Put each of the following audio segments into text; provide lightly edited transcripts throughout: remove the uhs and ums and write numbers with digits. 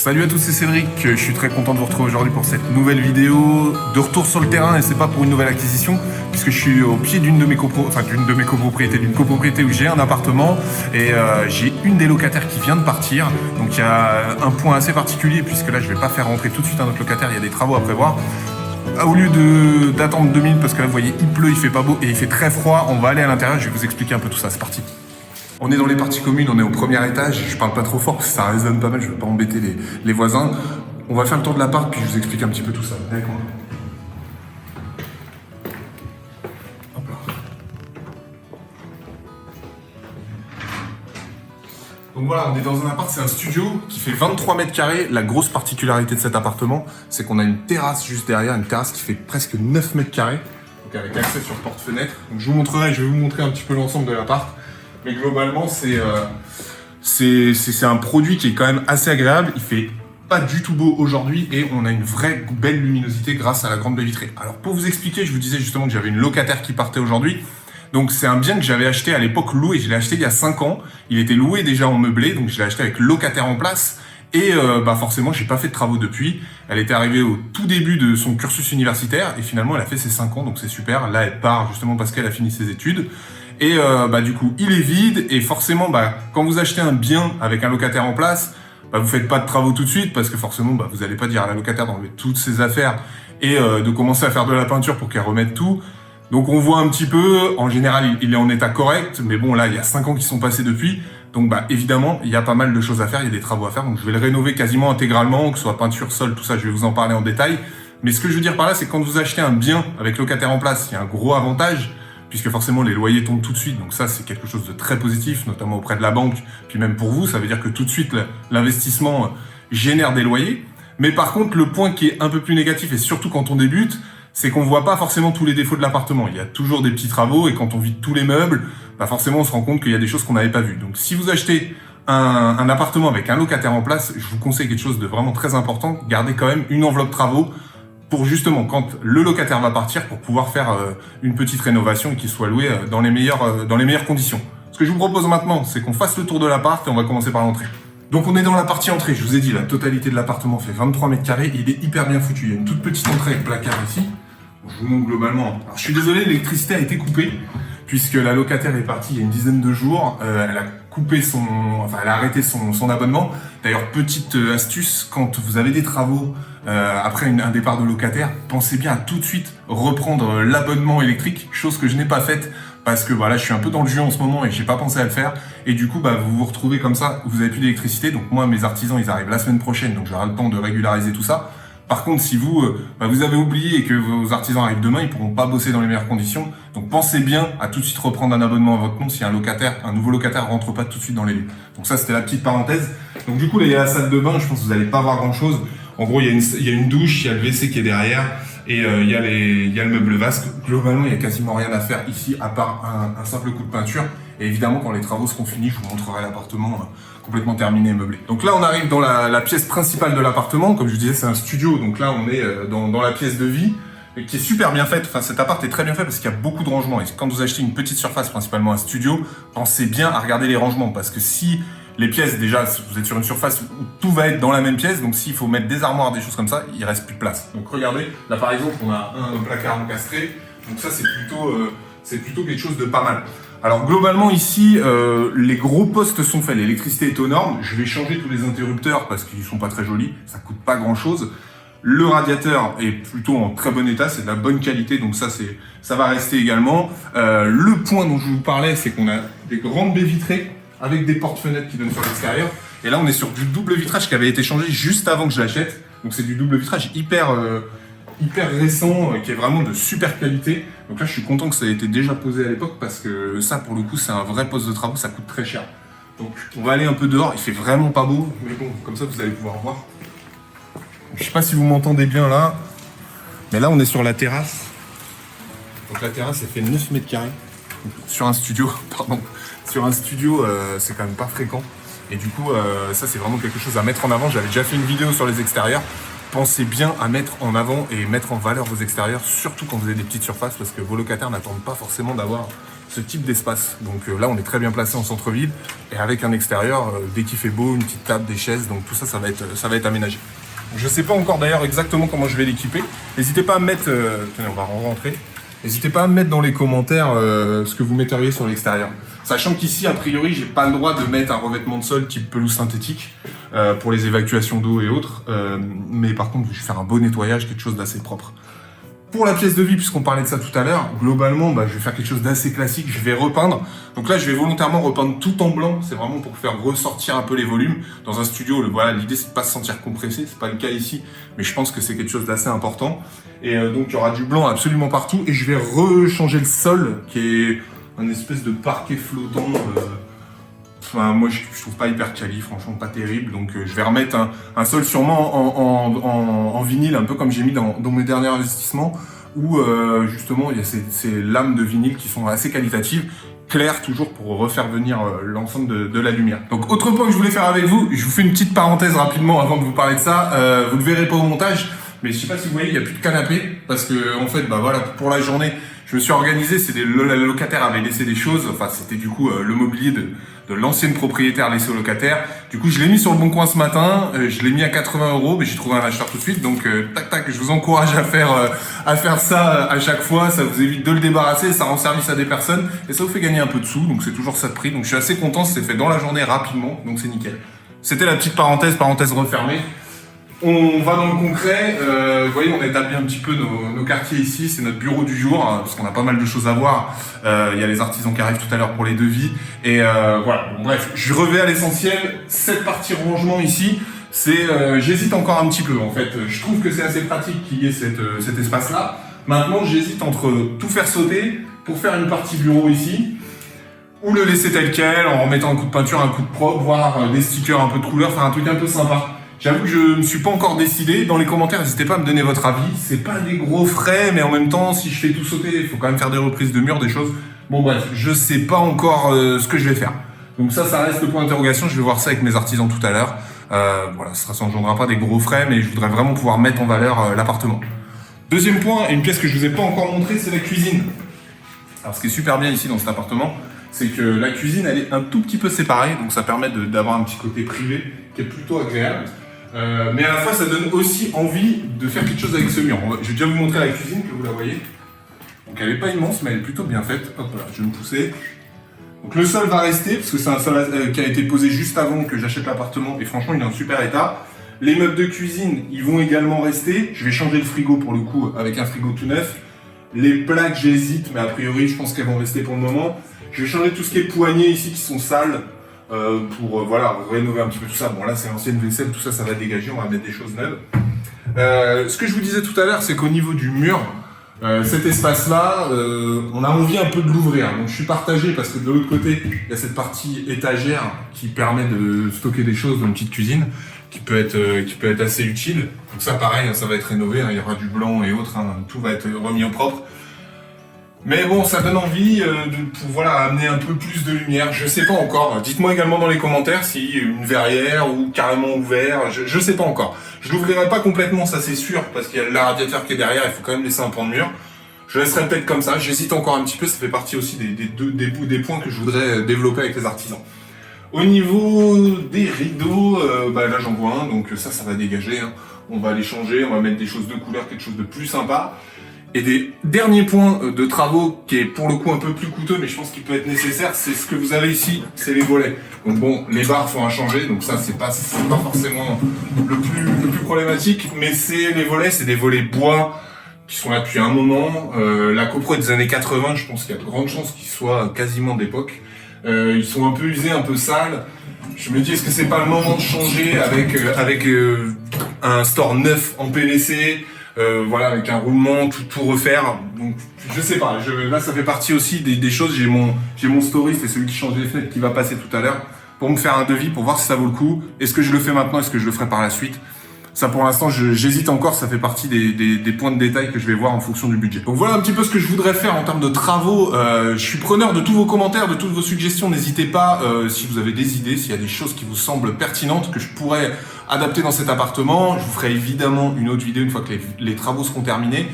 Salut à tous, c'est Cédric, je suis très content de vous retrouver aujourd'hui pour cette nouvelle vidéo de retour sur le terrain, et c'est pas pour une nouvelle acquisition puisque je suis au pied d'une copropriété où j'ai un appartement et j'ai une des locataires qui vient de partir. Donc il y a un point assez particulier puisque là je vais pas faire rentrer tout de suite un autre locataire, il y a des travaux à prévoir. Au lieu d'attendre 2 minutes parce que là vous voyez il pleut, il fait pas beau et il fait très froid, on va aller à l'intérieur, je vais vous expliquer un peu tout ça, c'est parti. On est dans les parties communes, on est au premier étage, je parle pas trop fort parce que ça résonne pas mal, je veux pas embêter les voisins. On va faire le tour de l'appart puis je vous explique un petit peu tout ça. Venez avec moi. Hop là. Donc voilà, on est dans un appart, c'est un studio qui fait 23 mètres carrés. La grosse particularité de cet appartement, c'est qu'on a une terrasse juste derrière, une terrasse qui fait presque 9 mètres carrés, donc avec accès sur porte-fenêtre. Donc je vais vous montrer un petit peu l'ensemble de l'appart. Mais globalement, c'est un produit qui est quand même assez agréable. Il fait pas du tout beau aujourd'hui et on a une vraie belle luminosité grâce à la grande baie vitrée. Alors pour vous expliquer, je vous disais justement que j'avais une locataire qui partait aujourd'hui. Donc c'est un bien que j'avais acheté à l'époque loué. Je l'ai acheté il y a 5 ans. Il était loué déjà en meublé, donc je l'ai acheté avec locataire en place. Et forcément, j'ai pas fait de travaux depuis. Elle était arrivée au tout début de son cursus universitaire et finalement, elle a fait ses 5 ans, donc c'est super. Là, elle part justement parce qu'elle a fini ses études. Et du coup, il est vide et forcément, quand vous achetez un bien avec un locataire en place, vous faites pas de travaux tout de suite parce que forcément, vous n'allez pas dire à la locataire d'enlever toutes ses affaires et de commencer à faire de la peinture pour qu'elle remette tout. Donc on voit un petit peu, en général, il est en état correct, mais bon, là, il y a 5 ans qui sont passés depuis. Donc évidemment, il y a pas mal de choses à faire, il y a des travaux à faire. Donc je vais le rénover quasiment intégralement, que ce soit peinture, sol, tout ça, je vais vous en parler en détail. Mais ce que je veux dire par là, c'est que quand vous achetez un bien avec locataire en place, il y a un gros avantage, puisque forcément les loyers tombent tout de suite, donc ça c'est quelque chose de très positif, notamment auprès de la banque, puis même pour vous, ça veut dire que tout de suite l'investissement génère des loyers. Mais par contre, le point qui est un peu plus négatif, et surtout quand on débute, c'est qu'on voit pas forcément tous les défauts de l'appartement. Il y a toujours des petits travaux, et quand on vide tous les meubles, forcément on se rend compte qu'il y a des choses qu'on n'avait pas vues. Donc si vous achetez un appartement avec un locataire en place, je vous conseille quelque chose de vraiment très important, gardez quand même une enveloppe travaux, pour justement, quand le locataire va partir, pour pouvoir faire une petite rénovation et qu'il soit loué dans les meilleures conditions. Ce que je vous propose maintenant, c'est qu'on fasse le tour de l'appart et on va commencer par l'entrée. Donc on est dans la partie entrée, je vous ai dit, la totalité de l'appartement fait 23 mètres carrés et il est hyper bien foutu. Il y a une toute petite entrée avec placard ici. Je vous montre globalement. Alors je suis désolé, l'électricité a été coupée, puisque la locataire est partie il y a une dizaine de jours. Elle a arrêté son abonnement. D'ailleurs, petite astuce, quand vous avez des travaux après un départ de locataire, pensez bien à tout de suite reprendre l'abonnement électrique, chose que je n'ai pas faite parce que je suis un peu dans le jus en ce moment et j'ai pas pensé à le faire. Et du coup, vous vous retrouvez comme ça, vous avez plus d'électricité. Donc moi, mes artisans, ils arrivent la semaine prochaine, donc j'aurai le temps de régulariser tout ça. Par contre, si vous avez oublié et que vos artisans arrivent demain, ils pourront pas bosser dans les meilleures conditions. Donc pensez bien à tout de suite reprendre un abonnement à votre nom si un nouveau locataire rentre pas tout de suite dans les lieux. Donc ça, c'était la petite parenthèse. Donc du coup, là, il y a la salle de bain. Je pense que vous n'allez pas voir grand chose. En gros, il y a une douche, il y a le WC qui est derrière et il y a le meuble vasque. Globalement, il y a quasiment rien à faire ici à part un simple coup de peinture. Et évidemment, quand les travaux seront finis, je vous montrerai l'appartement complètement terminé et meublé. Donc là, on arrive dans la pièce principale de l'appartement. Comme je vous disais, c'est un studio. Donc là, on est dans la pièce de vie, et qui est super bien faite. Enfin, cet appart est très bien fait parce qu'il y a beaucoup de rangements. Et quand vous achetez une petite surface, principalement un studio, pensez bien à regarder les rangements. Parce que si les pièces, déjà, vous êtes sur une surface où tout va être dans la même pièce, donc s'il faut mettre des armoires, des choses comme ça, il reste plus de place. Donc regardez, là par exemple, on a un placard encastré. Donc ça, c'est plutôt quelque chose de pas mal. Alors globalement ici, les gros postes sont faits, l'électricité est aux normes. Je vais changer tous les interrupteurs parce qu'ils sont pas très jolis, ça coûte pas grand chose. Le radiateur est plutôt en très bon état, c'est de la bonne qualité, donc ça va rester également. Le point dont je vous parlais, c'est qu'on a des grandes baies vitrées avec des portes-fenêtres qui donnent sur l'extérieur. Et là, on est sur du double vitrage qui avait été changé juste avant que je l'achète. Donc c'est du double vitrage hyper récent, qui est vraiment de super qualité. Donc là, je suis content que ça ait été déjà posé à l'époque parce que ça, pour le coup, c'est un vrai poste de travaux, ça coûte très cher. Donc on va aller un peu dehors, il fait vraiment pas beau, mais bon, comme ça, vous allez pouvoir voir. Donc, je sais pas si vous m'entendez bien là, mais là, on est sur la terrasse. Donc la terrasse, elle fait 9 mètres carrés. Sur un studio, pardon. Sur un studio, c'est quand même pas fréquent. Et du coup, ça, c'est vraiment quelque chose à mettre en avant. J'avais déjà fait une vidéo sur les extérieurs. Pensez bien à mettre en avant et mettre en valeur vos extérieurs, surtout quand vous avez des petites surfaces, parce que vos locataires n'attendent pas forcément d'avoir ce type d'espace. Donc là, on est très bien placé en centre-ville et avec un extérieur, dès qu'il fait beau, une petite table, des chaises, donc tout ça, ça va être aménagé. Je sais pas encore d'ailleurs exactement comment je vais l'équiper. N'hésitez pas à me mettre, tenez, on va rentrer. N'hésitez pas à me mettre dans les commentaires ce que vous metteriez sur l'extérieur. Sachant qu'ici, a priori, j'ai pas le droit de mettre un revêtement de sol type pelouse synthétique pour les évacuations d'eau et autres. Mais par contre, je vais faire un beau nettoyage, quelque chose d'assez propre. Pour la pièce de vie, puisqu'on parlait de ça tout à l'heure, globalement, je vais faire quelque chose d'assez classique. Je vais repeindre. Donc là, je vais volontairement repeindre tout en blanc. C'est vraiment pour faire ressortir un peu les volumes. Dans un studio, voilà, l'idée, c'est de pas se sentir compressé. C'est pas le cas ici, mais je pense que c'est quelque chose d'assez important. Et donc, il y aura du blanc absolument partout. Et je vais rechanger le sol, qui est un espèce de parquet flottant. Enfin, moi, je trouve pas hyper quali, franchement, pas terrible. Donc, je vais remettre un sol sûrement en vinyle, un peu comme j'ai mis dans mes derniers investissements, où justement, il y a ces lames de vinyle qui sont assez qualitatives, claires toujours pour refaire venir l'ensemble de la lumière. Donc, autre point que je voulais faire avec vous, je vous fais une petite parenthèse rapidement avant de vous parler de ça. Vous le verrez pas au montage, mais je sais pas si vous voyez, il y a plus de canapé, parce que en fait, voilà, pour la journée, je me suis organisé, le locataire avait laissé des choses, enfin c'était du coup le mobilier de l'ancienne propriétaire laissé au locataire. Du coup, je l'ai mis sur le bon coin ce matin, je l'ai mis à 80 €, mais j'ai trouvé un acheteur tout de suite. Donc tac tac, je vous encourage à faire ça à chaque fois, ça vous évite de le débarrasser, ça rend service à des personnes et ça vous fait gagner un peu de sous, donc c'est toujours ça de prix. Donc je suis assez content, c'est fait dans la journée rapidement, donc c'est nickel. C'était la petite parenthèse refermée. On va dans le concret, vous voyez, on a établi un petit peu nos quartiers ici, c'est notre bureau du jour, parce qu'on a pas mal de choses à voir. Il y a les artisans qui arrivent tout à l'heure pour les devis, et voilà, bon, bref, je reviens à l'essentiel. Cette partie rangement ici, j'hésite encore un petit peu en fait. Je trouve que c'est assez pratique qu'il y ait cet espace-là. Maintenant, j'hésite entre tout faire sauter pour faire une partie bureau ici, ou le laisser tel quel, en remettant un coup de peinture, un coup de propre, voire des stickers, un peu de couleur, faire un truc un peu sympa. J'avoue que je ne me suis pas encore décidé. Dans les commentaires, n'hésitez pas à me donner votre avis. C'est pas des gros frais, mais en même temps, si je fais tout sauter, il faut quand même faire des reprises de murs, des choses. Bon bref, je sais pas encore ce que je vais faire. Donc ça reste le point d'interrogation. Je vais voir ça avec mes artisans tout à l'heure. Voilà, ça n'engendrera pas des gros frais, mais je voudrais vraiment pouvoir mettre en valeur l'appartement. Deuxième point, et une pièce que je vous ai pas encore montrée, c'est la cuisine. Alors ce qui est super bien ici dans cet appartement, c'est que la cuisine, elle est un tout petit peu séparée, donc ça permet d'avoir un petit côté privé qui est plutôt agréable. Mais à la fois, ça donne aussi envie de faire quelque chose avec ce mur. Je vais déjà vous montrer la cuisine, que vous la voyez. Donc elle n'est pas immense, mais elle est plutôt bien faite. Hop là, je vais me pousser. Donc le sol va rester, parce que c'est un sol qui a été posé juste avant que j'achète l'appartement, et franchement, il est en super état. Les meubles de cuisine, ils vont également rester. Je vais changer le frigo pour le coup, avec un frigo tout neuf. Les plaques, j'hésite, mais a priori, je pense qu'elles vont rester pour le moment. Je vais changer tout ce qui est poignées ici, qui sont sales. Pour voilà, rénover un petit peu tout ça. Bon là c'est l'ancienne vaisselle, tout ça va dégager, on va mettre des choses neuves. Ce que je vous disais tout à l'heure, c'est qu'au niveau du mur, cet espace là, on a envie un peu de l'ouvrir. Donc je suis partagé parce que de l'autre côté, il y a cette partie étagère qui permet de stocker des choses dans une petite cuisine qui peut être assez utile. Donc ça pareil, ça va être rénové, il y aura du blanc et autres, tout va être remis au propre. Mais bon, ça donne envie de amener un peu plus de lumière. Je sais pas encore. Dites-moi également dans les commentaires si une verrière ou carrément ouvert. Je sais pas encore. Je l'ouvrirai pas complètement, ça c'est sûr, parce qu'il y a le radiateur qui est derrière. Il faut quand même laisser un pan de mur. Je laisserai peut-être comme ça. J'hésite encore un petit peu. Ça fait partie aussi des points que je voudrais développer avec les artisans. Au niveau des rideaux, là j'en vois un, donc ça va dégager. On va les changer. On va mettre des choses de couleur, quelque chose de plus sympa. Et des derniers points de travaux qui est pour le coup un peu plus coûteux, mais je pense qu'il peut être nécessaire, c'est ce que vous avez ici, c'est les volets. Donc bon, les barres sont à changer, donc ça c'est pas forcément le plus problématique, mais les volets, c'est des volets bois qui sont là depuis un moment. La copro est des années 80, je pense qu'il y a de grandes chances qu'ils soient quasiment d'époque. Ils sont un peu usés, un peu sales. Je me dis, est-ce que c'est pas le moment de changer avec un store neuf en PVC, avec un roulement, tout refaire. Donc je sais pas, là ça fait partie aussi des choses. J'ai mon story, c'est celui qui change les fenêtres qui va passer tout à l'heure, pour me faire un devis, pour voir si ça vaut le coup. Est-ce que je le fais maintenant, est-ce que je le ferai par la suite? Ça pour l'instant j'hésite encore, ça fait partie des points de détail que je vais voir en fonction du budget. Donc voilà un petit peu ce que je voudrais faire en termes de travaux. Je suis preneur de tous vos commentaires, de toutes vos suggestions. N'hésitez pas si vous avez des idées, s'il y a des choses qui vous semblent pertinentes que je pourrais adapter dans cet appartement. Je vous ferai évidemment une autre vidéo une fois que les travaux seront terminés.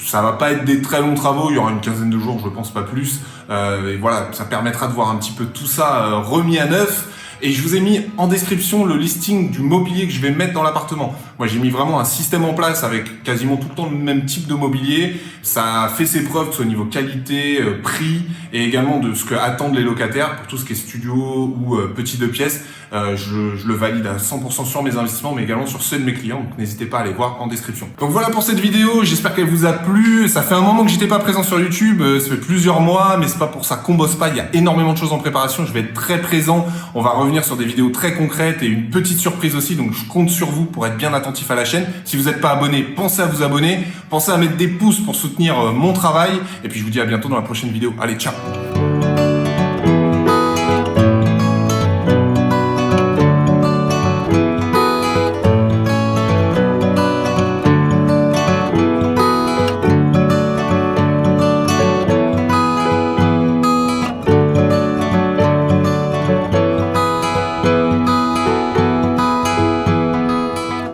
Ça va pas être des très longs travaux, il y aura une quinzaine de jours, je pense pas plus. Et voilà, ça permettra de voir un petit peu tout ça remis à neuf. Et je vous ai mis en description le listing du mobilier que je vais mettre dans l'appartement. Moi, j'ai mis vraiment un système en place avec quasiment tout le temps le même type de mobilier. Ça a fait ses preuves, que ce soit au niveau qualité, prix, et également de ce que attendent les locataires pour tout ce qui est studio ou petit deux pièces. Je le valide à 100% sur mes investissements, mais également sur ceux de mes clients. Donc, n'hésitez pas à aller voir en description. Donc voilà pour cette vidéo. J'espère qu'elle vous a plu. Ça fait un moment que j'étais pas présent sur YouTube. Ça fait plusieurs mois, mais c'est pas pour ça qu'on bosse pas. Il y a énormément de choses en préparation. Je vais être très présent. On va revenir sur des vidéos très concrètes et une petite surprise aussi, donc je compte sur vous pour être bien attentif à la chaîne. Si vous n'êtes pas abonné, pensez à vous abonner, pensez à mettre des pouces pour soutenir mon travail, et puis je vous dis à bientôt dans la prochaine vidéo. Allez, ciao!